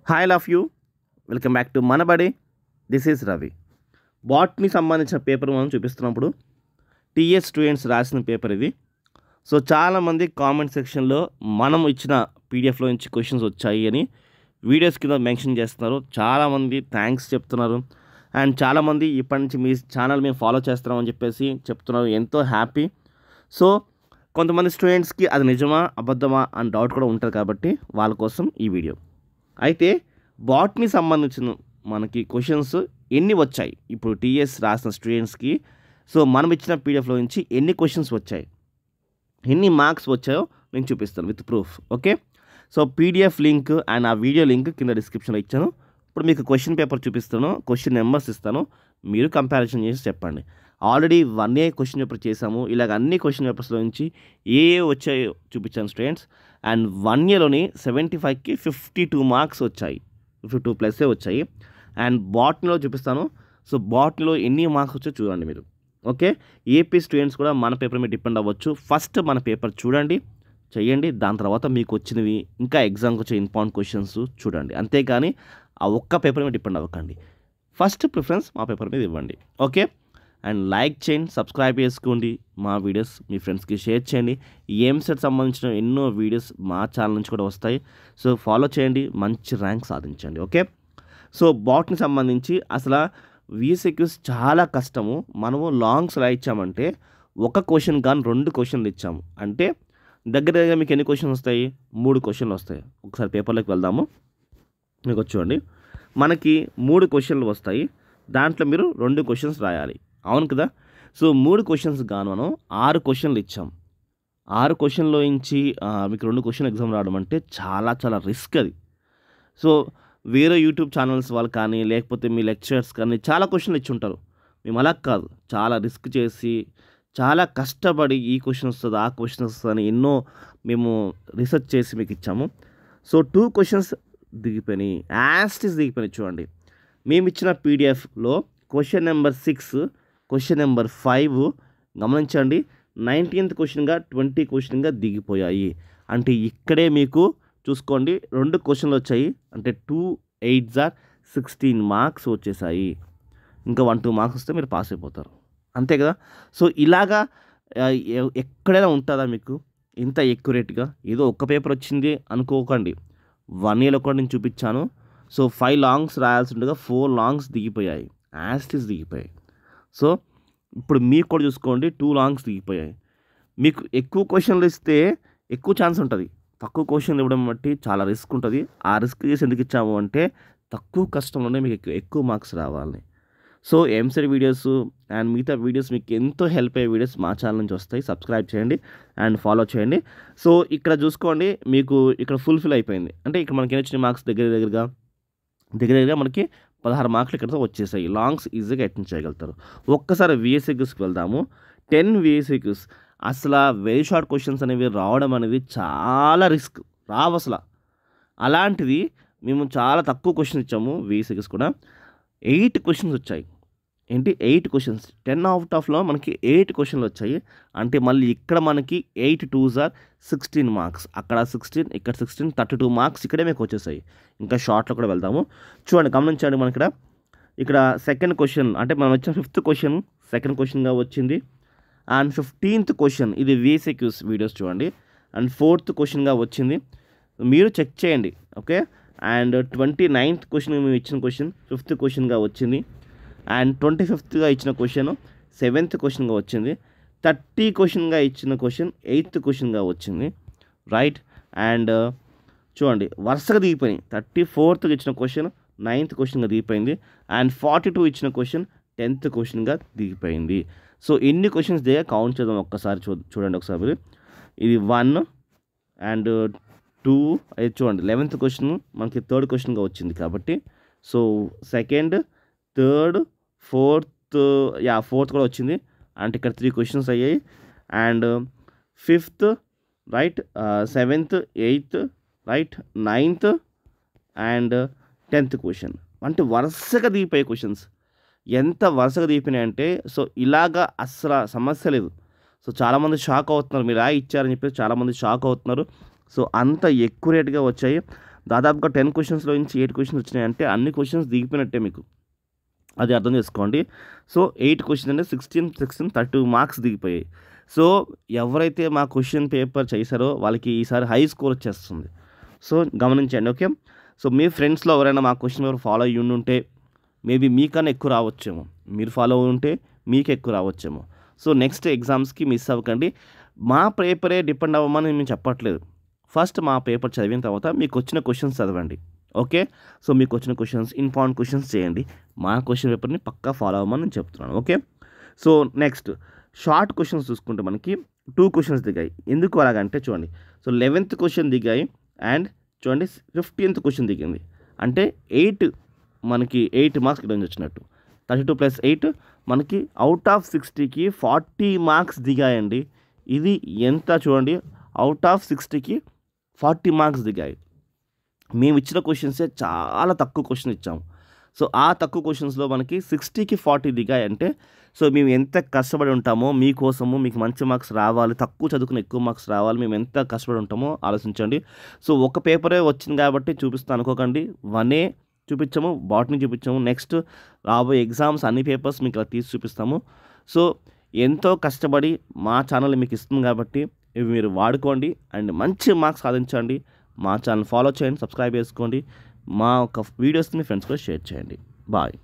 Hi love you welcome back to Manabadi. This is Ravi. Botany సంబంధించిన paper మనం చూపిస్తున్నప్పుడు TS students రాసిన paper ఇది. So చాలామంది కామెంట్ సెక్షన్లో మనం ఇచ్చిన పీడిఎఫ్లో నుంచి క్వశ్చన్స్ వచ్చాయి అని వీడియోస్ కింద మెన్షన్ చేస్తున్నారు. చాలామంది థ్యాంక్స్ చెప్తున్నారు అండ్ చాలామంది ఇప్పటి నుంచి మీ ఛానల్ మేము ఫాలో చేస్తున్నామని చెప్పేసి చెప్తున్నారు. ఎంతో హ్యాపీ. సో కొంతమంది స్టూడెంట్స్కి అది నిజమా అబద్ధమా అని డౌట్ కూడా ఉంటుంది కాబట్టి వాళ్ళ కోసం ఈ వీడియో. అయితే బాట్ని సంబంధించిన మనకి క్వశ్చన్స్ ఎన్ని వచ్చాయి ఇప్పుడు టీఎస్ రాసిన స్టూడెంట్స్కి, సో మనం ఇచ్చిన పీడిఎఫ్లో నుంచి ఎన్ని క్వశ్చన్స్ వచ్చాయి, ఎన్ని మార్క్స్ వచ్చాయో నేను చూపిస్తాను with proof. Okay, so PDF link and ఆ వీడియో లింక్ కింద డిస్క్రిప్షన్లో ఇచ్చాను. ఇప్పుడు మీకు క్వశ్చన్ పేపర్ చూపిస్తాను, క్వశ్చన్ నెంబర్స్ ఇస్తాను, మీరు కంపారిజన్ చేసి చెప్పండి. ఆల్రెడీ 1A క్వశ్చన్ పేపర్ చేసాము. ఇలాగ అన్ని క్వశ్చన్ పేపర్స్లో నుంచి ఏ వచ్చాయో చూపించాను స్టూడెంట్స్. అండ్ 1Aలోని 75కి 52 మార్క్స్ వచ్చాయి, 52+ వచ్చాయి. అండ్ బాట్నీలో చూపిస్తాను. సో బాట్నీలో ఎన్ని మార్క్స్ వచ్చాయో చూడండి మీరు. ఓకే, ఏపీ స్టూడెంట్స్ కూడా మన పేపర్ మీద డిపెండ్ అవ్వచ్చు. ఫస్ట్ మన పేపర్ చూడండి, చేయండి, దాని తర్వాత మీకు వచ్చినవి ఇంకా ఎగ్జామ్కి వచ్చే ఇంపార్టెంట్ క్వశ్చన్స్ చూడండి. అంతేకాని ఆ ఒక్క పేపర్ మీద డిపెండ్ అవ్వకండి. ఫస్ట్ ప్రిఫరెన్స్ మా పేపర్ మీద ఇవ్వండి. ఓకే, అండ్ లైక్ చేయండి, సబ్స్క్రైబ్ చేసుకోండి, మా వీడియోస్ మీ ఫ్రెండ్స్కి షేర్ చేయండి. ఎంసెట్ సంబంధించిన ఎన్నో వీడియోస్ మా ఛానల్ నుంచి కూడా వస్తాయి. సో ఫాలో చేయండి, మంచి ర్యాంక్ సాధించండి. ఓకే, సో బాట్ని సంబంధించి అసలు వీసీక్యూస్ చాలా కష్టము. మనము లాంగ్స్ ఎలా ఇచ్చామంటే ఒక క్వశ్చన్ కానీ 2 క్వశ్చన్లు ఇచ్చాము అంటే దగ్గర దగ్గర మీకు ఎన్ని క్వశ్చన్స్ వస్తాయి? 3 క్వశ్చన్లు వస్తాయి. ఒకసారి పేపర్లోకి వెళ్దాము. మీకు చూడండి, మనకి 3 క్వశ్చన్లు వస్తాయి. దాంట్లో మీరు 2 క్వశ్చన్స్ రాయాలి, అవును కదా? సో 3 క్వశ్చన్స్ గాను మనం 6 క్వశ్చన్లు ఇచ్చాం. 6 క్వశ్చన్లో నుంచి మీకు 2 క్వశ్చన్ ఎగ్జామ్ రావడం అంటే చాలా చాలా రిస్క్ అది. సో వేరే యూట్యూబ్ ఛానల్స్ వాళ్ళు కానీ లేకపోతే మీ లెక్చరర్స్ కానీ చాలా క్వశ్చన్లు ఇచ్చి ఉంటారు. మేము అలా కాదు, చాలా రిస్క్ చేసి చాలా కష్టపడి ఈ క్వశ్చన్ వస్తుంది ఆ క్వశ్చన్ వస్తుంది అని ఎన్నో మేము రీసెర్చ్ చేసి మీకు ఇచ్చాము. సో 2 క్వశ్చన్స్ దిగిపోయినాయి, యాస్టిస్ దిగిపోయినాయి. చూడండి, మేము ఇచ్చిన పీడిఎఫ్లో క్వశ్చన్ నెంబర్ 6, క్వశ్చన్ నెంబర్ 5 గమనించండి, 19th క్వశ్చన్గా 20 క్వశ్చన్గా దిగిపోయాయి. అంటే ఇక్కడే మీకు చూసుకోండి 2 క్వశ్చన్లు వచ్చాయి అంటే 2 8 16 మార్క్స్ వచ్చేసాయి. ఇంకా 1-2 మార్క్స్ వస్తే మీరు పాస్ అయిపోతారు, అంతే కదా? సో ఇలాగా ఎక్కడైనా ఉంటుందా మీకు ఇంత ఎక్యురేట్గా? ఏదో ఒక్క పేపర్ వచ్చింది అనుకోకండి. 1Aలో కూడా నేను చూపించాను. సో 5 లాంగ్స్ రాయాల్సి ఉండగా 4 లాంగ్స్ దిగిపోయాయి, యాస్టిస్ దిగిపోయాయి. సో ఇప్పుడు మీకు కూడా చూసుకోండి 2 లాంగ్స్ దిగిపోయాయి. మీకు ఎక్కువ క్వశ్చన్లు ఇస్తే ఎక్కువ ఛాన్స్ ఉంటుంది, తక్కువ క్వశ్చన్లు ఇవ్వడం బట్టి చాలా రిస్క్ ఉంటుంది. ఆ రిస్క్ చేసి ఎందుకు ఇచ్చాము అంటే తక్కువ కష్టంలోనే మీకు ఎక్కువ మార్క్స్ రావాలి. సో ఎంసెట్ వీడియోస్ అండ్ మిగతా వీడియోస్ మీకు ఎంతో హెల్ప్ అయ్యే వీడియోస్ మా ఛానల్ నుంచి వస్తాయి. సబ్స్క్రైబ్ చేయండి అండ్ ఫాలో చేయండి. సో ఇక్కడ చూసుకోండి, మీకు ఇక్కడ ఫుల్ఫిల్ అయిపోయింది. అంటే ఇక్కడ మనకి వచ్చిన మార్క్స్ దగ్గర దగ్గరగా మనకి 16 మార్కులు ఇక్కడ వచ్చేసాయి. లాంగ్స్ ఈజీగా అటెండ్ చేయగలుగుతారు. ఒక్కసారి VSQస్కి వెళ్దాము. 10 VSQs అసలు వెరీ షార్ట్ క్వశ్చన్స్ అనేవి రావడం అనేది చాలా రిస్క్, రావు అసలు. అలాంటిది మేము చాలా తక్కువ క్వశ్చన్ ఇచ్చాము. VSQs కూడా 8 క్వశ్చన్స్ వచ్చాయి. ఏంటి 8 క్వశ్చన్స్, 10 out ofలో మనకి 8 క్వశ్చన్లు వచ్చాయి. అంటే మళ్ళీ ఇక్కడ మనకి 8 2s 16 మార్క్స్, అక్కడ 16 ఇక్కడ 16 32 మార్క్స్ ఇక్కడే మీకు వచ్చేసాయి. ఇంకా షార్ట్లో కూడా వెళ్దాము. చూడండి, గమనించండి, మన ఇక్కడ సెకండ్ క్వశ్చన్ అంటే మనం వచ్చిన 5th క్వశ్చన్ సెకండ్ క్వశ్చన్గా వచ్చింది. అండ్ 15th క్వశ్చన్ ఇది VSQs వీడియోస్ చూడండి. అండ్ 4th క్వశ్చన్గా వచ్చింది, మీరు చెక్ చేయండి. ఓకే, అండ్ 29th క్వశ్చన్ మేము ఇచ్చిన క్వశ్చన్ 5th క్వశ్చన్గా వచ్చింది. అండ్ 25th ఇచ్చిన క్వశ్చన్ 7th క్వశ్చన్గా వచ్చింది. 30 క్వశ్చన్గా ఇచ్చిన క్వశ్చన్ 8th క్వశ్చన్గా వచ్చింది, రైట్? అండ్ చూడండి వరుసగా దిగిపోయినాయి. 34th ఇచ్చిన క్వశ్చన్ 9th క్వశ్చన్గా దిగిపోయింది. అండ్ 42 ఇచ్చిన క్వశ్చన్ 10th క్వశ్చన్గా దిగిపోయింది. సో ఎన్ని క్వశ్చన్స్ దిగా కౌంట్ చేద్దాం ఒక్కసారి. చూడండి ఒకసారి, ఇది 1 అండ్ 2 అది చూడండి. 11th క్వశ్చన్ మనకి 3rd క్వశ్చన్గా వచ్చింది కాబట్టి సో 2nd 3rd 4th కూడా వచ్చింది. అంటే ఇక్కడ 3 క్వశ్చన్స్ అయ్యాయి. And 5th right, 7th 8th right, 9th and 10th question. అంటే వరుసగా దిగిపోయే క్వశ్చన్స్ ఎంత వరుసగా దిగిపోయినాయి అంటే సో ఇలాగా అసలు సమస్య లేదు. సో చాలామంది షాక్ అవుతున్నారు, మీరు ఇచ్చారని చెప్పేసి చాలామంది షాక్ అవుతున్నారు. సో అంత ఎక్యురేట్గా వచ్చాయి. దాదాపుగా 10 క్వశ్చన్స్లో నుంచి 8 క్వశ్చన్స్ వచ్చినాయంటే అన్ని క్వశ్చన్స్ దిగిపోయినట్టే మీకు, అది అర్థం చేసుకోండి. సో 8 క్వశ్చన్స్ అంటే 16 32 మార్క్స్ దిగిపోయాయి. సో ఎవరైతే మా క్వశ్చన్ పేపర్ చేశారో వాళ్ళకి ఈసారి హై స్కోర్ వచ్చేస్తుంది. సో గమనించండి, ఓకే. సో మీ ఫ్రెండ్స్లో ఎవరైనా మా క్వశ్చన్ పేపర్ ఫాలో అయ్యి ఉంటే మేబీ మీకన్నా ఎక్కువ రావచ్చేమో, మీరు ఫాలో అయి ఉంటే మీకు ఎక్కువ రావచ్చేమో. సో నెక్స్ట్ ఎగ్జామ్స్కి మిస్ అవ్వకండి. మా పేపరే డిపెండ్ అవ్వమని మేము చెప్పట్లేదు. ఫస్ట్ మా పేపర్ చదివిన తర్వాత మీకు వచ్చిన క్వశ్చన్స్ చదవండి, ఓకే. సో మీకు వచ్చిన క్వశ్చన్స్ ఇంపార్టెంట్ క్వశ్చన్స్ చేయండి. మా క్వశ్చన్ పేపర్ని పక్కా ఫాలో అవ్వమని నేను చెప్తున్నాను, okay. So next short questions చూసుకుంటే మనకి 2 క్వశ్చన్స్ దిగాయి. ఎందుకు అలాగంటే చూడండి, సో 11th క్వశ్చన్ దిగాయి అండ్ చూడండి 15th క్వశ్చన్ దిగింది. అంటే 8 మనకి 8 మార్క్స్ ఇక్కడ నుంచి వచ్చినట్టు. 32 + 8 మనకి అవుట్ ఆఫ్ 60కి 40 మార్క్స్ దిగాయండి. ఇది ఎంత చూడండి, అవుట్ ఆఫ్ 60కి 40 మార్క్స్ దిగాయి. మేము ఇచ్చిన క్వశ్చన్సే చాలా తక్కువ క్వశ్చన్ ఇచ్చాము. సో ఆ తక్కువ క్వశ్చన్స్లో మనకి 60కి 40 దిగాయంటే సో మేము ఎంత కష్టపడి ఉంటామో మీకోసము, మీకు మంచి మార్క్స్ రావాలి, తక్కువ చదువుకుని ఎక్కువ మార్క్స్ రావాలి, మేము ఎంత కష్టపడి ఉంటామో ఆలోచించండి. సో ఒక పేపరే వచ్చింది కాబట్టి చూపిస్తాను అనుకోకండి, 1A చూపించాము, బాటనీ చూపించాము. నెక్స్ట్ రాబోయే ఎగ్జామ్స్ అన్ని పేపర్స్ మీకు ఇలా తీసి చూపిస్తాము. సో ఎంతో కష్టపడి మా ఛానల్ మీకు ఇస్తుంది కాబట్టి ఇవి మీరు వాడుకోండి అండ్ మంచి మార్క్స్ సాధించండి. మా ఛానల్ ఫాలో చేయండి, సబ్స్క్రైబ్ చేసుకోండి, మా ఒక వీడియోస్ని మీ ఫ్రెండ్స్ కూడా షేర్ చేయండి. బాయ్.